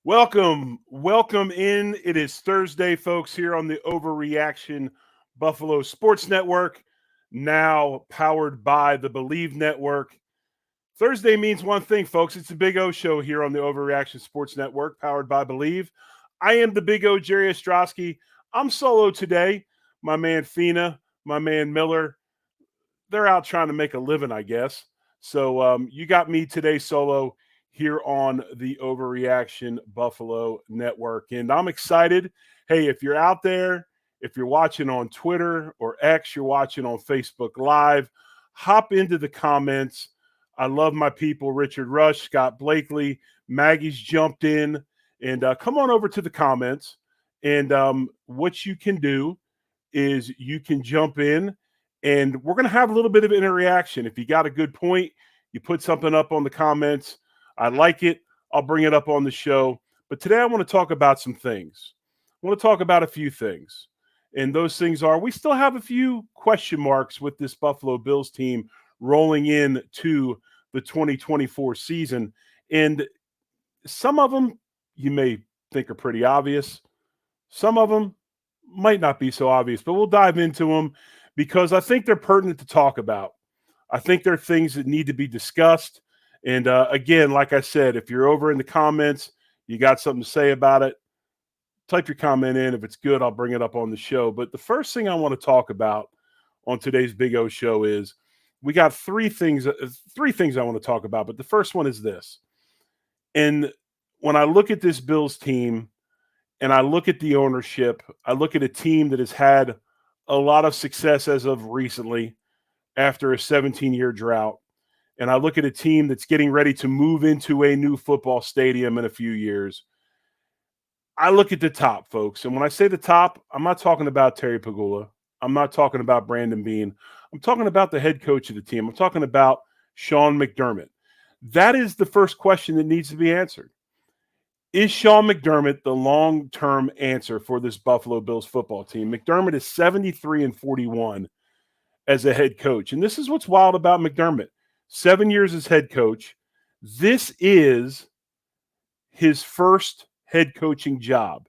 Welcome in. It is Thursday, folks, here on the Overreaction Buffalo Sports Network, now powered by the Believe Network. Thursday means one thing, folks. It's the Big O Show here on the Overreaction Sports Network, powered by Believe. I am the Big O, Jerry Ostrowski. I'm solo today. My man Fina, my man Miller, they're out trying to make a living, I guess. So you got me today solo here on the Overreaction Buffalo Network. And I'm excited. Hey, if you're out there, if you're watching on Twitter or X, you're watching on Facebook Live, hop into the comments. I love my people, Richard Rush, Scott Blakely, Maggie's jumped in. And come on over to the comments. And what you can do is you can jump in and we're going to have a little bit of interaction. If you got a good point, you put something up on the comments. I like it. I'll bring it up on the show. But today I want to talk about some things. I want to talk about a few things. And those things are, we still have a few question marks with this Buffalo Bills team rolling in to the 2024 season. And some of them you may think are pretty obvious. Some of them might not be so obvious, but we'll dive into them because I think they're pertinent to talk about. I think they're things that need to be discussed. And again, like I said, if you're over in the comments, you got something to say about it, type your comment in. If it's good, I'll bring it up on the show. But the first thing I want to talk about on today's Big O Show is we got three things I want to talk about. But the first one is this. And when I look at this Bills team and I look at the ownership, I look at a team that has had a lot of success as of recently after a 17-year drought. And I look at a team that's getting ready to move into a new football stadium in a few years. I look at the top, folks. And when I say the top, I'm not talking about Terry Pagula. I'm not talking about Brandon Beane. I'm talking about the head coach of the team. I'm talking about Sean McDermott. That is the first question that needs to be answered. Is Sean McDermott the long-term answer for this Buffalo Bills football team? McDermott is 73-41 as a head coach. And this is what's wild about McDermott. 7 years as head coach. This is his first head coaching job.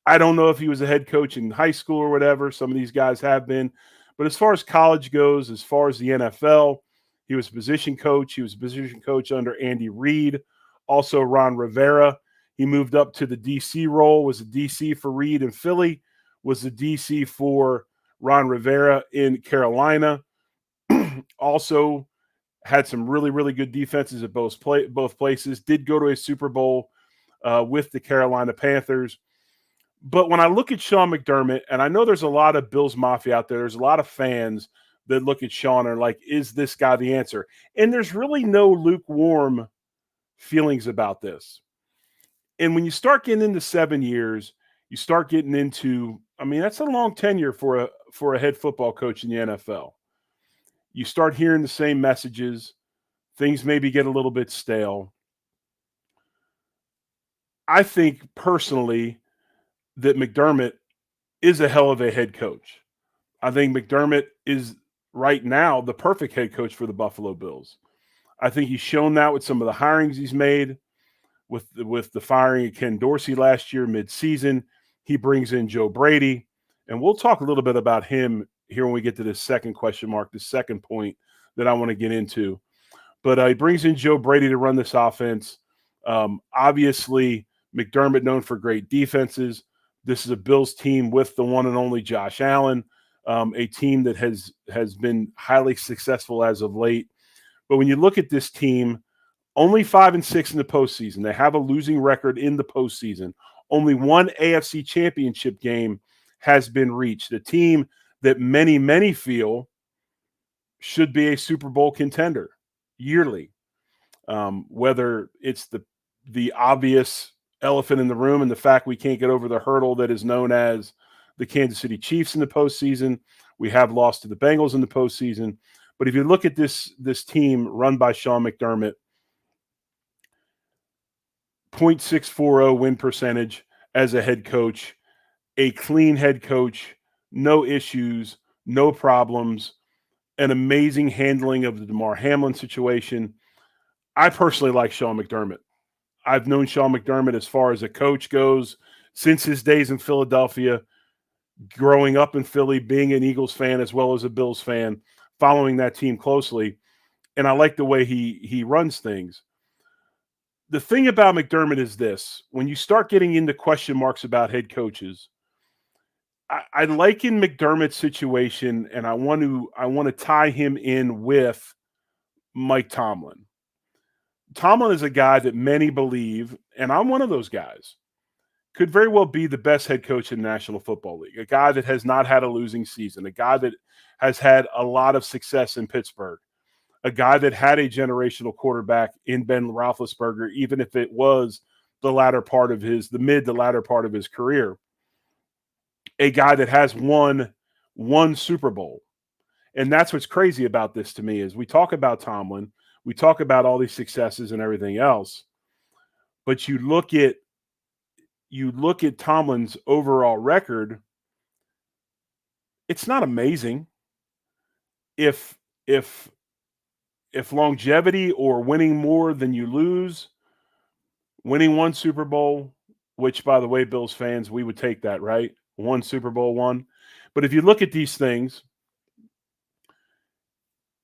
I don't know if he was a head coach in high school or whatever. Some of these guys have been. But as far as college goes, as far as the NFL, he was a position coach. He was a position coach under Andy Reid, also Ron Rivera. He moved up to the DC role, was a DC for Reid in Philly, was the DC for Ron Rivera in Carolina. Also had some really, really good defenses at both places. Did go to a Super Bowl with the Carolina Panthers. But when I look at Sean McDermott, and I know there's a lot of Bills Mafia out there, there's a lot of fans that look at Sean and are like, is this guy the answer? And there's really no lukewarm feelings about this. And when you start getting into 7 years, you start getting into, I mean, that's a long tenure for a head football coach in the NFL. You start hearing the same messages. Things maybe get a little bit stale. I think personally that McDermott is a hell of a head coach. I think McDermott is right now the perfect head coach for the Buffalo Bills. I think he's shown that with some of the hirings he's made. With the firing of Ken Dorsey last year midseason, he brings in Joe Brady. And we'll talk a little bit about him here when we get to this second question mark, the second point that I want to get into. But he brings in Joe Brady to run this offense. Obviously, McDermott known for great defenses. This is a Bills team with the one and only Josh Allen, a team that has been highly successful as of late. But when you look at this team, only 5-6 in the postseason. They have a losing record in the postseason. Only one AFC championship game has been reached. A team that many, many feel should be a Super Bowl contender yearly. Whether it's the obvious elephant in the room and the fact we can't get over the hurdle that is known as the Kansas City Chiefs in the postseason. We have lost to the Bengals in the postseason. But if you look at this team run by Sean McDermott, .640 win percentage as a head coach, a clean head coach, no issues, no problems, an amazing handling of the Damar Hamlin situation. I personally like Sean McDermott. I've known Sean McDermott as far as a coach goes since his days in Philadelphia, growing up in Philly, being an Eagles fan as well as a Bills fan, following that team closely. And I like the way he runs things. The thing about McDermott is this: when you start getting into question marks about head coaches, I liken McDermott's situation, and I want to tie him in with Mike Tomlin. Tomlin is a guy that many believe, and I'm one of those guys, could very well be the best head coach in the National Football League. A guy that has not had a losing season, a guy that has had a lot of success in Pittsburgh, a guy that had a generational quarterback in Ben Roethlisberger, even if it was the mid to latter part of his career. A guy that has won one Super Bowl. And that's what's crazy about this to me is we talk about Tomlin, we talk about all these successes and everything else, but you look at Tomlin's overall record, it's not amazing. If longevity or winning more than you lose, winning one Super Bowl, which by the way, Bills fans, we would take that, right? One Super Bowl won. But if you look at these things,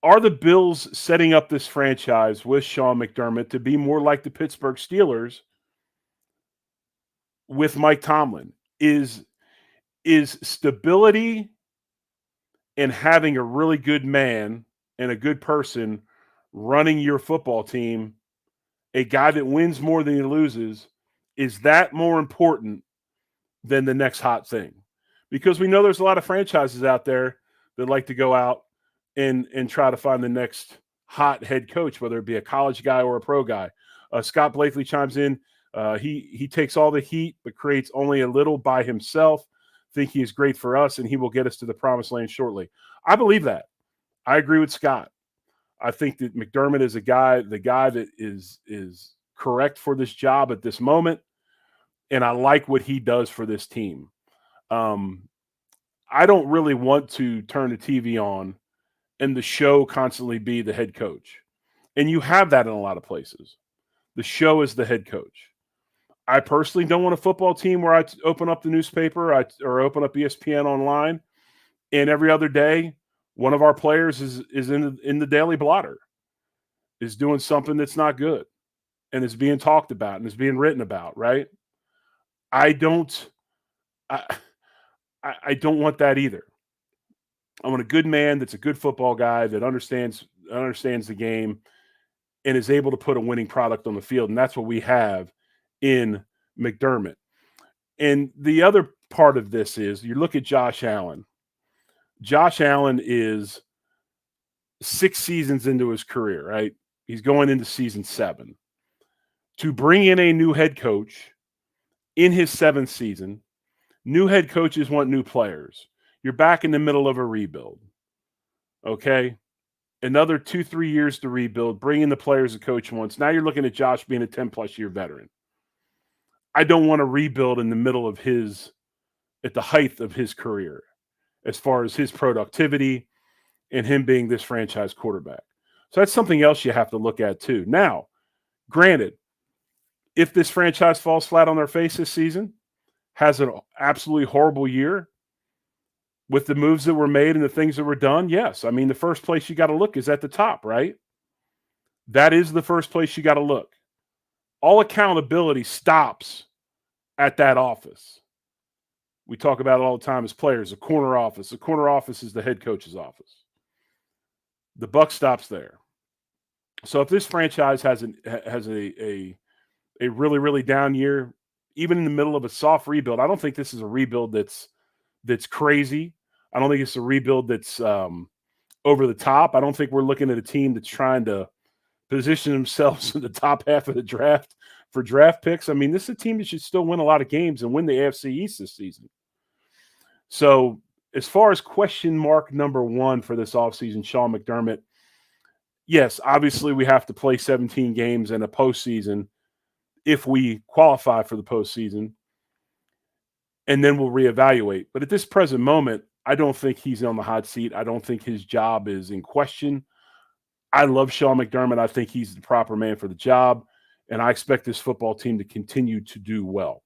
are the Bills setting up this franchise with Sean McDermott to be more like the Pittsburgh Steelers with Mike Tomlin? Is stability and having a really good man and a good person running your football team, a guy that wins more than he loses, is that more important than the next hot thing? Because we know there's a lot of franchises out there that like to go out and try to find the next hot head coach, whether it be a college guy or a pro guy. Scott Blakely chimes in. He takes all the heat, but creates only a little by himself. Think he is great for us, and he will get us to the promised land shortly. I believe that. I agree with Scott. I think that McDermott is the guy that is correct for this job at this moment, and I like what he does for this team. I don't really want to turn the TV on and the show constantly be the head coach. And you have that in a lot of places. The show is the head coach. I personally don't want a football team where I open up the newspaper or open up ESPN online, and every other day, one of our players is in the Daily Blotter, is doing something that's not good, and is being talked about and is being written about, right? I don't want that either. I want a good man that's a good football guy that understands the game and is able to put a winning product on the field, and that's what we have in McDermott. And the other part of this is you look at Josh Allen. Josh Allen is 6 seasons into his career, right? He's going into season 7. To bring in a new head coach in his 7th season, new head coaches want new players. You're back in the middle of a rebuild. Okay? Another 2-3 years to rebuild, bring in the players the coach wants. Now you're looking at Josh being a 10-plus year veteran. I don't want to rebuild in the middle of at the height of his career, as far as his productivity and him being this franchise quarterback. So that's something else you have to look at too. Now, granted, if this franchise falls flat on their face this season, has an absolutely horrible year with the moves that were made and the things that were done, yes. I mean, the first place you got to look is at the top, right? That is the first place you got to look. All accountability stops at that office. We talk about it all the time as players, a corner office. The corner office is the head coach's office. The buck stops there. So if this franchise has a really, really down year, even in the middle of a soft rebuild, I don't think this is a rebuild that's crazy. I don't think it's a rebuild that's over the top. I don't think we're looking at a team that's trying to position themselves in the top half of the draft for draft picks. I mean, this is a team that should still win a lot of games and win the AFC East this season. So as far as question mark number 1 for this offseason, Sean McDermott, yes, obviously we have to play 17 games in a postseason if we qualify for the postseason, and then we'll reevaluate. But at this present moment, I don't think he's on the hot seat. I don't think his job is in question. I love Sean McDermott. I think he's the proper man for the job. and I expect this football team to continue to do well.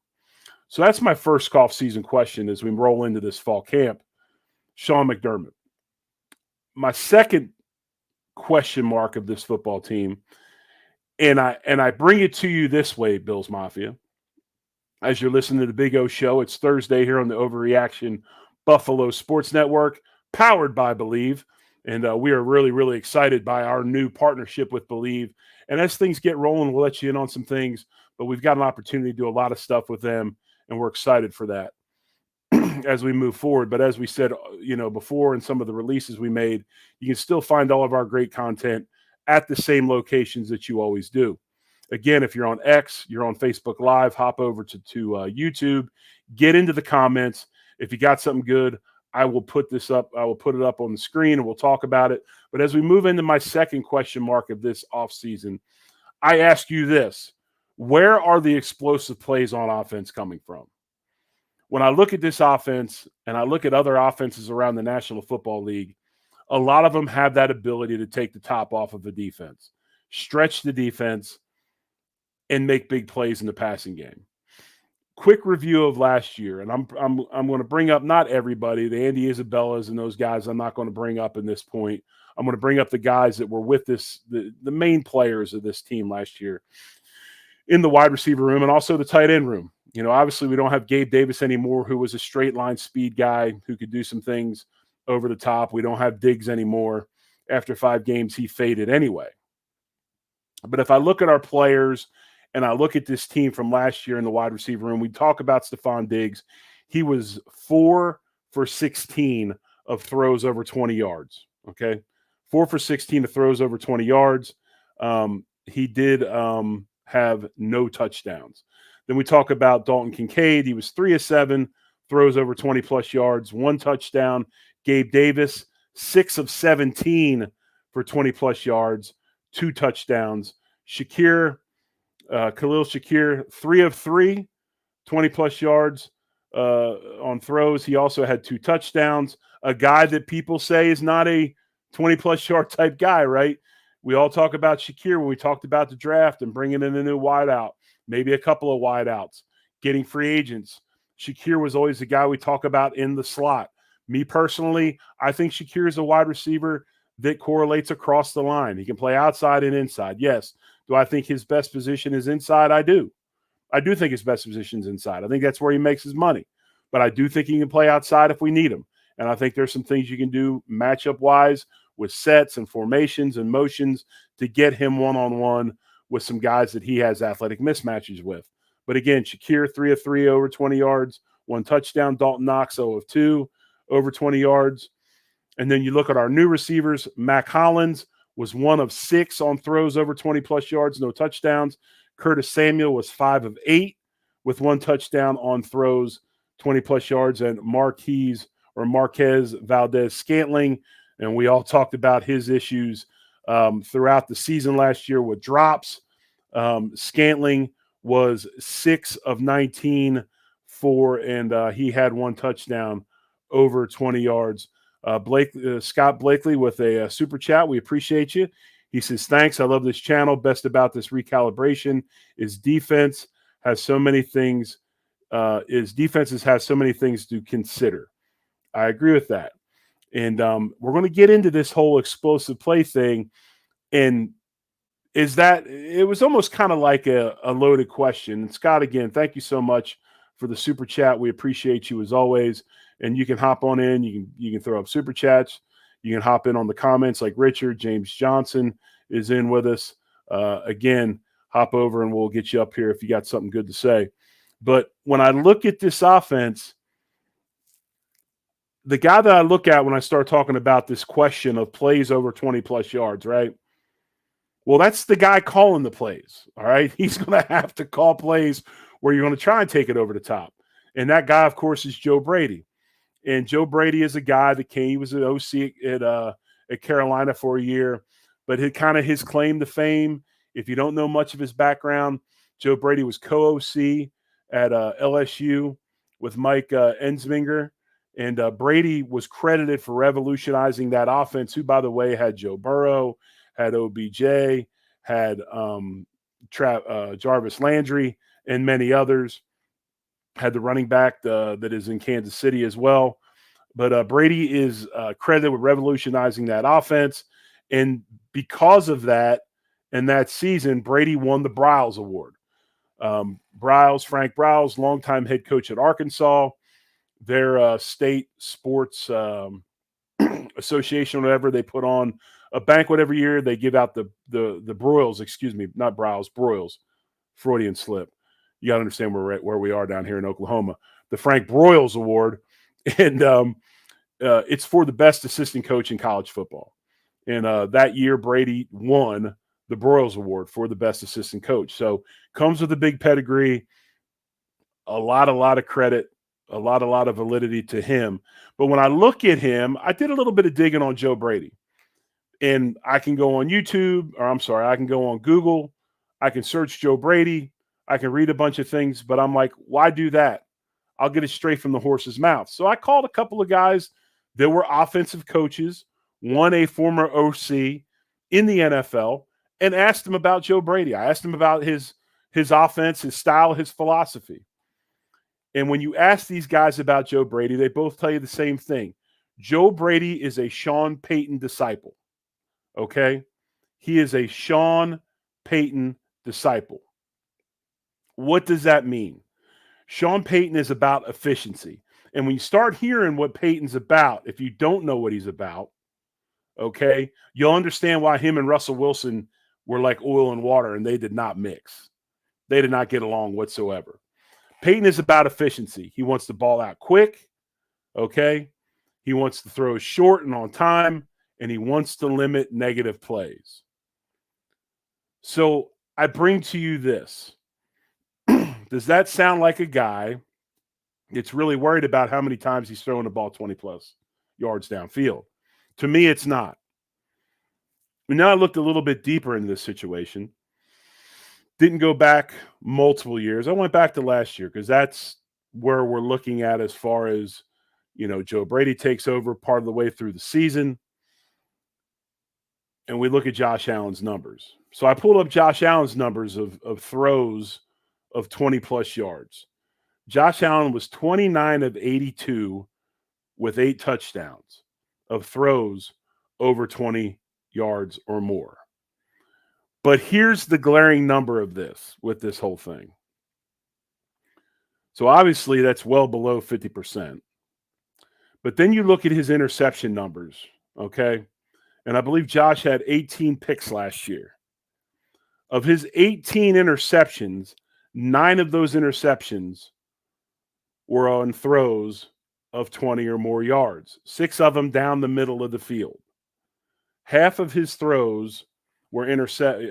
So that's my first off-season question as we roll into this fall camp. Sean McDermott. My second question mark of this football team, and I bring it to you this way, Bills Mafia. As you're listening to the Big O Show, it's Thursday here on the Overreaction Buffalo Sports Network, powered by Believe. And we are really, really excited by our new partnership with Believe. And as things get rolling, we'll let you in on some things, but we've got an opportunity to do a lot of stuff with them, and we're excited for that as we move forward. But as we said, before in some of the releases we made, you can still find all of our great content at the same locations that you always do. Again, if you're on X, you're on Facebook Live, hop over to YouTube, get into the comments. If you got something good, I will put this up. I will put it up on the screen and we'll talk about it. But as we move into my second question mark of this offseason, I ask you this: where are the explosive plays on offense coming from? When I look at this offense and I look at other offenses around the National Football League, a lot of them have that ability to take the top off of a defense, stretch the defense, and make big plays in the passing game. Quick review of last year, and I'm going to bring up not everybody, the Andy Isabellas and those guys I'm not going to bring up in this point. I'm going to bring up the guys that were with this, the main players of this team last year in the wide receiver room and also the tight end room. Obviously we don't have Gabe Davis anymore, who was a straight line speed guy who could do some things over the top. We don't have Diggs anymore. After 5 games, he faded anyway. But if I look at our players and I look at this team from last year in the wide receiver room, we talk about Stephon Diggs. He was 4 for 16 of throws over 20 yards, okay? 4 for 16 of throws over 20 yards. He did have no touchdowns. Then we talk about Dalton Kincaid. He was 3 of 7, throws over 20-plus yards, 1 touchdown. Gabe Davis, 6 of 17 for 20-plus yards, 2 touchdowns. Khalil Shakir, 3 of 3, 20-plus yards on throws. He also had 2 touchdowns. A guy that people say is not a 20-plus yard type guy, right? We all talk about Shakir when we talked about the draft and bringing in a new wideout, maybe a couple of wideouts, getting free agents. Shakir was always the guy we talk about in the slot. Me personally, I think Shakir is a wide receiver that correlates across the line. He can play outside and inside. Yes. Do I think his best position is inside? I do. I do think his best position is inside. I think that's where he makes his money. But I do think he can play outside if we need him. And I think there's some things you can do matchup-wise with sets and formations and motions to get him one-on-one with some guys that he has athletic mismatches with. But again, Shakir, 3 of 3 over 20 yards, 1 touchdown. Dalton Knox, 0 of 2 over 20 yards. And then you look at our new receivers. Mac Hollins was 1 of 6 on throws over 20-plus yards, no touchdowns. Curtis Samuel was 5 of 8 with 1 touchdown on throws, 20-plus yards. And Marquez Valdez-Scantling, and we all talked about his issues throughout the season last year with drops. Scantling was 6 of 19 and he had 1 touchdown over 20 yards. Scott Blakely with a super chat. We appreciate you. He says, thanks. I love this channel. Best about this recalibration is defenses have so many things to consider. I agree with that. And we're going to get into this whole explosive play thing. And it was almost kind of like a loaded question. And Scott, again, thank you so much for the super chat. We appreciate you as always. And you can hop on in. You can throw up super chats. You can hop in on the comments like Richard. James Johnson is in with us. Again, hop over and we'll get you up here if you got something good to say. But when I look at this offense, the guy that I look at when I start talking about this question of plays over 20-plus yards, right? Well, that's the guy calling the plays, all right? He's going to have to call plays where you're going to try and take it over the top. And that guy, of course, is Joe Brady. And Joe Brady is a guy that he was an OC at Carolina for a year, but his claim to fame, if you don't know much of his background, Joe Brady was co-OC at LSU with Mike Ensminger. And Brady was credited for revolutionizing that offense, who, by the way, had Joe Burrow, had OBJ, had Jarvis Landry, and many others. Had the running back that is in Kansas City as well. But Brady is credited with revolutionizing that offense. And because of that, in that season, Brady won the Briles Award. Frank Briles, longtime head coach at Arkansas, their state sports association, whatever, they put on a banquet every year. They give out the Broyles, excuse me, not Briles, Broyles, Freudian slip. You got to understand where we are down here in Oklahoma. The Frank Broyles Award, and it's for the best assistant coach in college football. And that year, Brady won the Broyles Award for the best assistant coach. So comes with a big pedigree, a lot of credit, a lot of validity to him. But when I look at him, I did a little bit of digging on Joe Brady. And I can go on YouTube, or I'm sorry, I can go on Google. I can search Joe Brady. I can read a bunch of things, but I'm like, why do that? I'll get it straight from the horse's mouth. So I called a couple of guys that were offensive coaches, one a former OC in the NFL, and asked him about Joe Brady. I asked him about his offense, his style, his philosophy. And when you ask these guys about Joe Brady, they both tell you the same thing. Joe Brady is a Sean Payton disciple. Okay? He is a Sean Payton disciple. What does that mean? Sean Payton is about efficiency. And when you start hearing what Payton's about, if you don't know what he's about, okay, you'll understand why him and Russell Wilson were like oil and water, and they did not mix. They did not get along whatsoever. Payton is about efficiency. He wants the ball out quick, okay? He wants to throw short and on time, and he wants to limit negative plays. So I bring to you this. Does that sound like a guy that's really worried about how many times he's throwing the ball 20-plus yards downfield? To me, it's not. And now I looked a little bit deeper into this situation. Didn't go back multiple years. I went back to last year because that's where we're looking at as far as, Joe Brady takes over part of the way through the season. And we look at Josh Allen's numbers. So I pulled up Josh Allen's numbers of throws of 20-plus yards. Josh Allen was 29 of 82 with 8 touchdowns of throws over 20 yards or more. But here's the glaring number of this with this whole thing. So obviously that's well below 50%. But then you look at his interception numbers, okay? And I believe Josh had 18 picks last year. Of his 18 interceptions, 9 of those interceptions were on throws of 20 or more yards, 6 of them down the middle of the field. Half of his throws were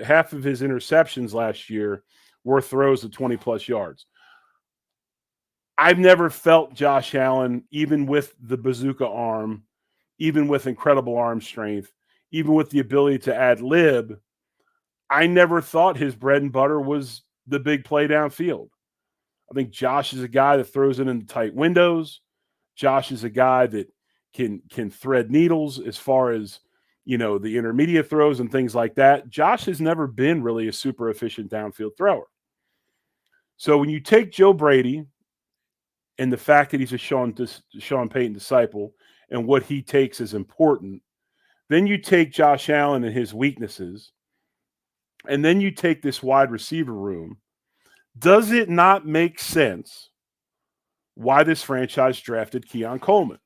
half of his interceptions last year were throws of 20-plus yards. I've never felt Josh Allen, even with the bazooka arm, even with incredible arm strength, even with the ability to ad lib, I never thought his bread and butter was the big play downfield. I think Josh is a guy that throws it in tight windows. Josh is a guy that can thread needles as far as, the intermediate throws and things like that. Josh has never been really a super efficient downfield thrower. So when you take Joe Brady and the fact that he's a Sean Payton disciple and what he takes is important, then you take Josh Allen and his weaknesses, and then you take this wide receiver room. Does it not make sense why this franchise drafted Keon Coleman?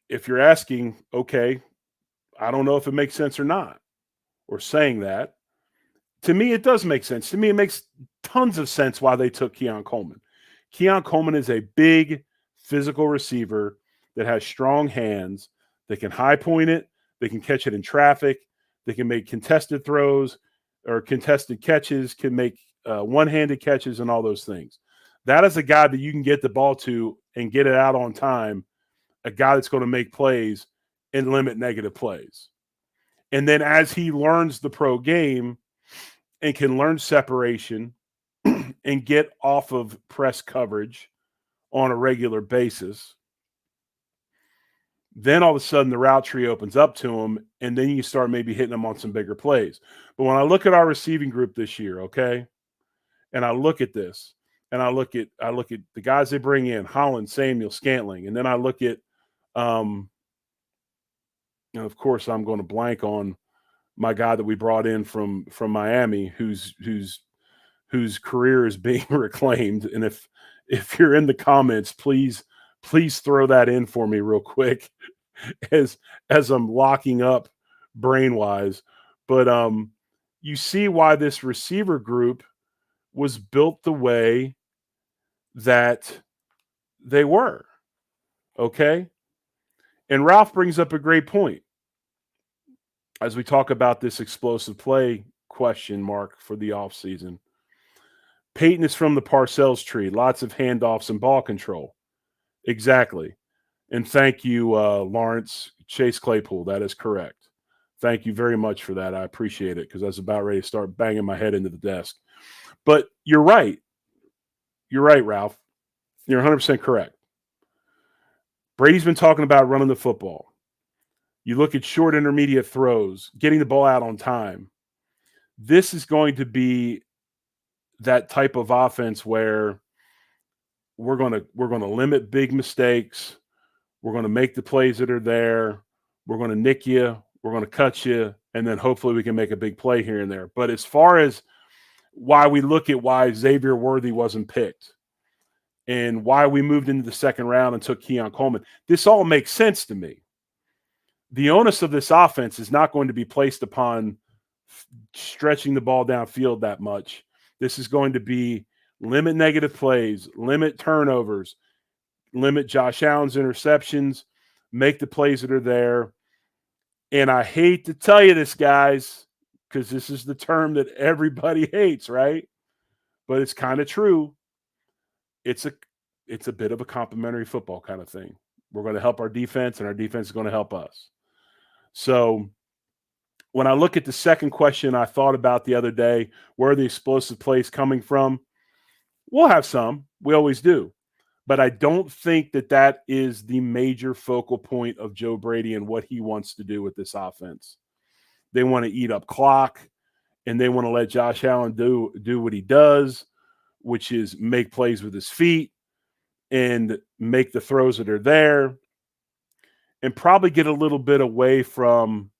If you're asking, okay, I don't know if it makes sense or not, or saying that, to me, it does make sense. To me, it makes tons of sense why they took Keon Coleman. Keon Coleman is a big physical receiver that has strong hands. They can high point it. They can catch it in traffic. They can make contested throws or contested catches, can make one-handed catches and all those things. That is a guy that you can get the ball to and get it out on time, a guy that's going to make plays and limit negative plays. And then as he learns the pro game and can learn separation and get off of press coverage on a regular basis, Then all of a sudden the route tree opens up to him, and then you start maybe hitting him on some bigger plays. But when I look at our receiving group this year, okay, and I look at this, and I look at the guys they bring in, Holland, Samuel, Scantling, and then I look at, and of course I'm going to blank on my guy that we brought in from Miami, whose career is being reclaimed. And if you're in the comments, please throw that in for me real quick as I'm locking up brain wise. But you see why this receiver group was built the way that they were. Okay. And Ralph brings up a great point as we talk about this explosive play question mark for the offseason. Peyton is from the Parcells tree, lots of handoffs and ball control. Exactly. And thank you, Lawrence Chase Claypool. That is correct. Thank you very much for that. I appreciate it because I was about ready to start banging my head into the desk. But you're right. You're right, Ralph. You're 100% correct. Brady's been talking about running the football. You look at short intermediate throws, getting the ball out on time. This is going to be that type of offense where we're going to limit big mistakes. We're going to make the plays that are there. We're going to nick you. We're going to cut you. And then hopefully we can make a big play here and there. But as far as why we look at why Xavier Worthy wasn't picked and why we moved into the second round and took Keon Coleman, this all makes sense to me. The onus of this offense is not going to be placed upon stretching the ball downfield that much. This is going to be limit negative plays, limit turnovers, limit Josh Allen's interceptions, make the plays that are there. And I hate to tell you this, guys, because this is the term that everybody hates, right? But it's kind of true. It's a bit of a complementary football kind of thing. We're going to help our defense, and our defense is going to help us. So when I look at the second question I thought about the other day, where are the explosive plays coming from? We'll have some. We always do. But I don't think that is the major focal point of Joe Brady and what he wants to do with this offense. They want to eat up clock, and they want to let Josh Allen do what he does, which is make plays with his feet and make the throws that are there, and probably get a little bit away from,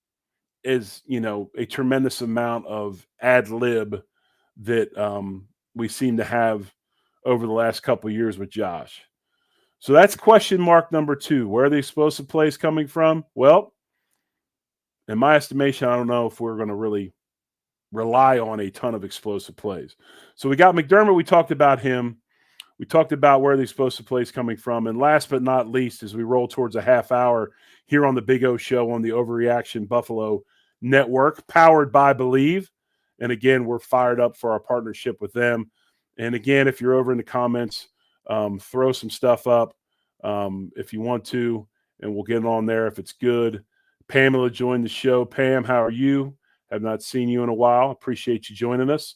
as you know, a tremendous amount of ad lib that we seem to have over the last couple of years with Josh. So that's question mark number 2. Where are the explosive plays coming from? Well, in my estimation, I don't know if we're going to really rely on a ton of explosive plays. So we got McDermott. We talked about him. We talked about where the explosive plays coming from. And last but not least, as we roll towards a half hour here on the Big O Show on the Overreaction Buffalo Network, powered by Believe. And again, we're fired up for our partnership with them. And again, if you're over in the comments, throw some stuff up if you want to, and we'll get on there if it's good. Pamela joined the show. Pam, how are you? Have not seen you in a while. Appreciate you joining us.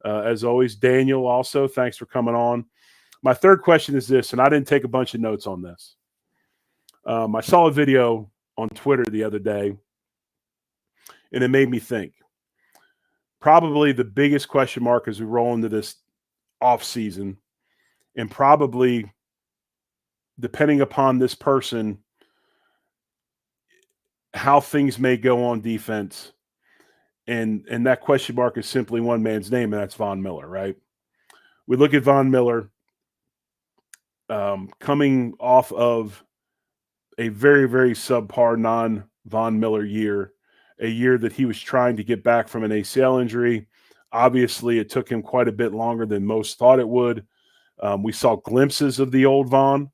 As always, Daniel also, thanks for coming on. My third question is this, and I didn't take a bunch of notes on this. I saw a video on Twitter the other day, and it made me think. Probably the biggest question mark as we roll into this offseason, and probably, depending upon this person, how things may go on defense. And that question mark is simply one man's name, and that's Von Miller, right? We look at Von Miller coming off of a very, very subpar non-Von Miller year, a year that he was trying to get back from an ACL injury. Obviously, it took him quite a bit longer than most thought it would. We saw glimpses of the old Von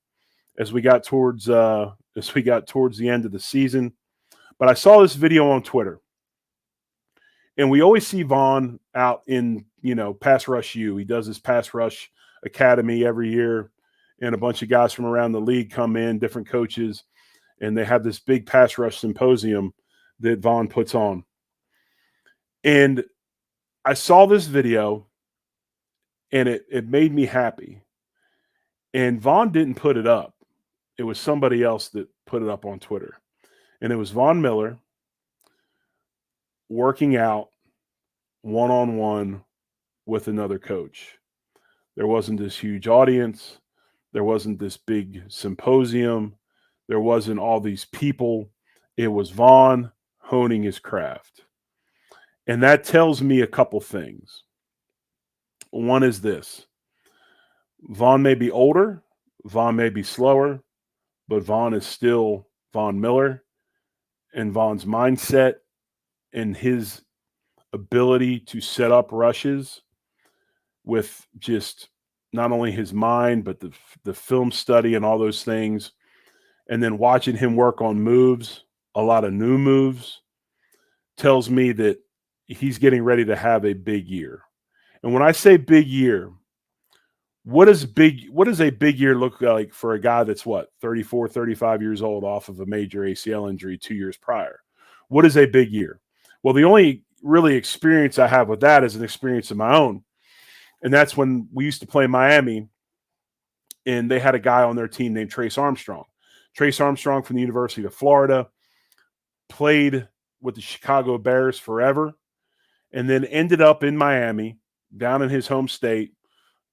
as we got towards the end of the season. But I saw this video on Twitter, and we always see Von out in, Pass Rush U. He does his Pass Rush Academy every year, and a bunch of guys from around the league come in, different coaches, and they have this big Pass Rush symposium that Von puts on. And I saw this video, and it made me happy. And Von didn't put it up. It was somebody else that put it up on Twitter. And it was Von Miller working out one-on-one with another coach. There wasn't this huge audience. There wasn't this big symposium. There wasn't all these people. It was Von honing his craft. And that tells me a couple things. One is this. Von may be older. Von may be slower. But Von is still Von Miller. And Von's mindset and his ability to set up rushes with just not only his mind, but the film study and all those things. And then watching him work on moves, a lot of new moves, tells me that he's getting ready to have a big year. And when I say big year, what does a big year look like for a guy that's 34, 35 years old off of a major ACL injury 2 years prior? What is a big year? Well, the only really experience I have with that is an experience of my own. And that's when we used to play Miami, and they had a guy on their team named Trace Armstrong. Trace Armstrong from the University of Florida, played with the Chicago Bears forever, and then ended up in Miami, down in his home state,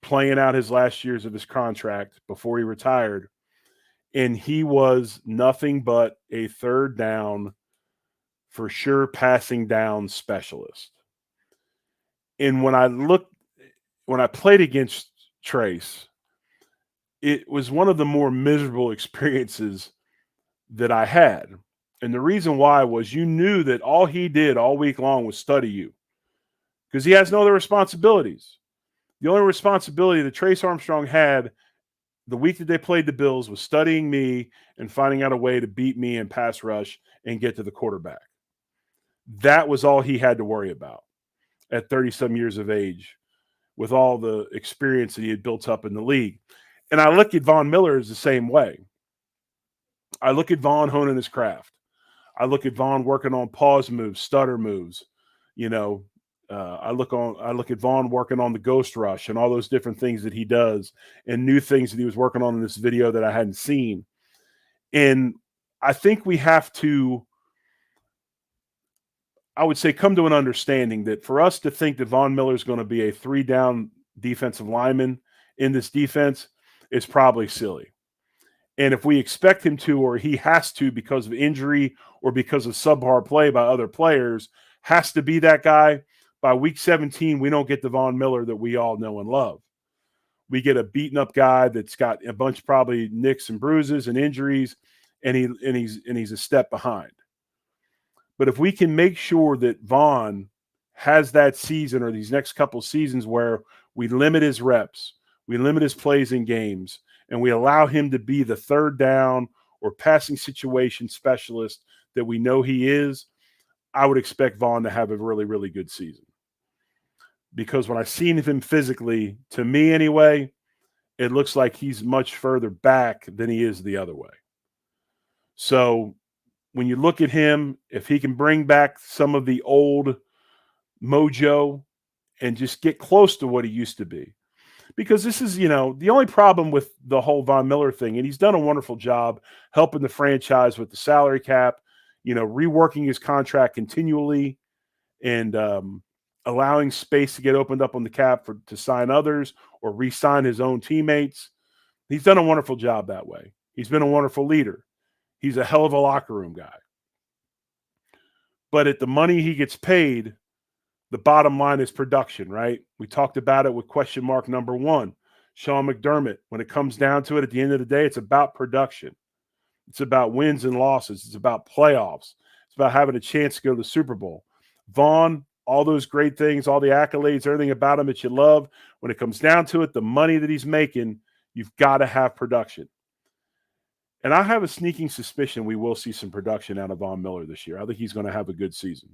playing out his last years of his contract before he retired. And he was nothing but a third down, for sure, passing down specialist. And when I played against Trace, it was one of the more miserable experiences that I had. And the reason why was you knew that all he did all week long was study you, because he has no other responsibilities. The only responsibility that Trace Armstrong had the week that they played the Bills was studying me and finding out a way to beat me in pass rush and get to the quarterback. That was all he had to worry about at 30-some years of age, with all the experience that he had built up in the league. And I look at Von Miller as the same way. I look at Von honing his craft. I look at Von working on pause moves, stutter moves. I look at Von working on the ghost rush and all those different things that he does, and new things that he was working on in this video that I hadn't seen. And I think we have to, I would say, come to an understanding that for us to think that Von Miller is going to be a 3-down defensive lineman in this defense is probably silly. And if we expect him to, or he has to because of injury or because of subpar play by other players, has to be that guy, by week 17, we don't get the Von Miller that we all know and love. We get a beaten up guy that's got a bunch probably nicks and bruises and injuries, and he's a step behind. But if we can make sure that Von has that season or these next couple seasons where we limit his reps, we limit his plays in games, and we allow him to be the third down or passing situation specialist that we know he is, I would expect Von to have a really, really good season. Because when I've seen him physically, to me anyway, it looks like he's much further back than he is the other way. So when you look at him, if he can bring back some of the old mojo and just get close to what he used to be. Because this is, the only problem with the whole Von Miller thing, and he's done a wonderful job helping the franchise with the salary cap, reworking his contract continually and allowing space to get opened up on the cap to sign others or re-sign his own teammates. He's done a wonderful job that way. He's been a wonderful leader. He's a hell of a locker room guy. But at the money he gets paid, the bottom line is production, right? We talked about it with question mark number 1, Sean McDermott. When it comes down to it, at the end of the day, it's about production. It's about wins and losses. It's about playoffs. It's about having a chance to go to the Super Bowl. Von, all those great things, all the accolades, everything about him that you love, when it comes down to it, the money that he's making, you've got to have production. And I have a sneaking suspicion we will see some production out of Von Miller this year. I think he's going to have a good season.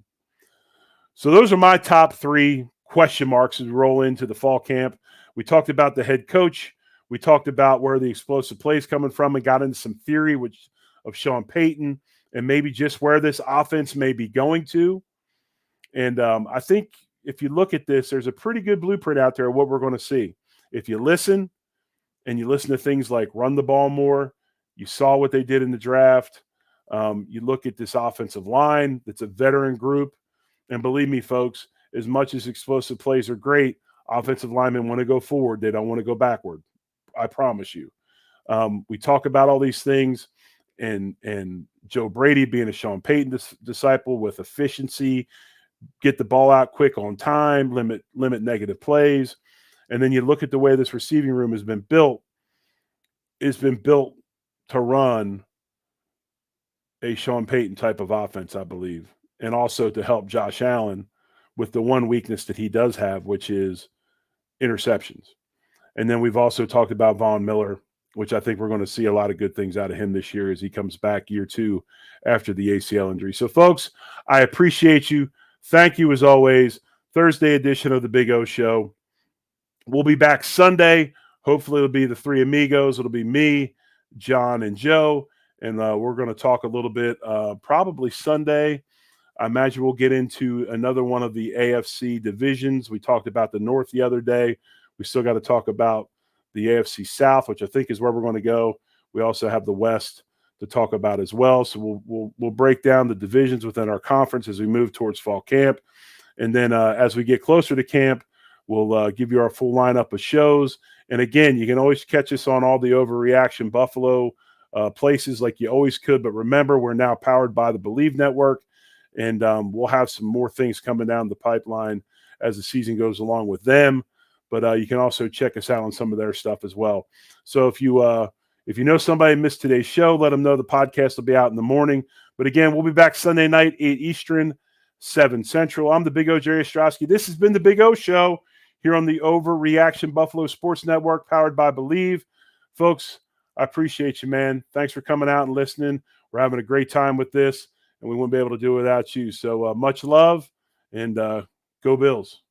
So those are my top 3 question marks as we roll into the fall camp. We talked about the head coach. We talked about where the explosive play is coming from and got into some theory of Sean Payton and maybe just where this offense may be going to. And I think if you look at this, there's a pretty good blueprint out there of what we're going to see. If you listen and you listen to things like run the ball more, You saw what they did in the draft. You look at this offensive line, that's a veteran group. And believe me, folks, as much as explosive plays are great, offensive linemen want to go forward. They don't want to go backward. I promise you. We talk about all these things, and Joe Brady being a Sean Payton disciple with efficiency, get the ball out quick on time, limit negative plays. And then you look at the way this receiving room has been built. It's been built to run a Sean Payton type of offense, I believe, and also to help Josh Allen with the one weakness that he does have, which is interceptions. And then we've also talked about Von Miller, which I think we're going to see a lot of good things out of him this year as he comes back year 2 after the ACL injury. So, folks, I appreciate you. Thank you as always. Thursday edition of the Big O Show. We'll be back Sunday. Hopefully it'll be the three amigos. It'll be me, John, and Joe. And we're going to talk a little bit probably Sunday. I imagine we'll get into another one of the AFC divisions. We talked about the North the other day. We still got to talk about the AFC South, which I think is where we're going to go. We also have the West to talk about as well. So we'll break down the divisions within our conference as we move towards fall camp. And then as we get closer to camp, we'll give you our full lineup of shows. And again, you can always catch us on all the Overreaction Buffalo places like you always could. But remember, we're now powered by the Believe Network. And we'll have some more things coming down the pipeline as the season goes along with them. But you can also check us out on some of their stuff as well. So if you know somebody missed today's show, let them know the podcast will be out in the morning. But again, we'll be back Sunday night, 8 Eastern, 7 Central. I'm the Big O, Jerry Ostrowski. This has been the Big O Show here on the Overreaction Buffalo Sports Network, powered by Believe. Folks, I appreciate you, man. Thanks for coming out and listening. We're having a great time with this, and we wouldn't be able to do it without you. So much love, and go Bills.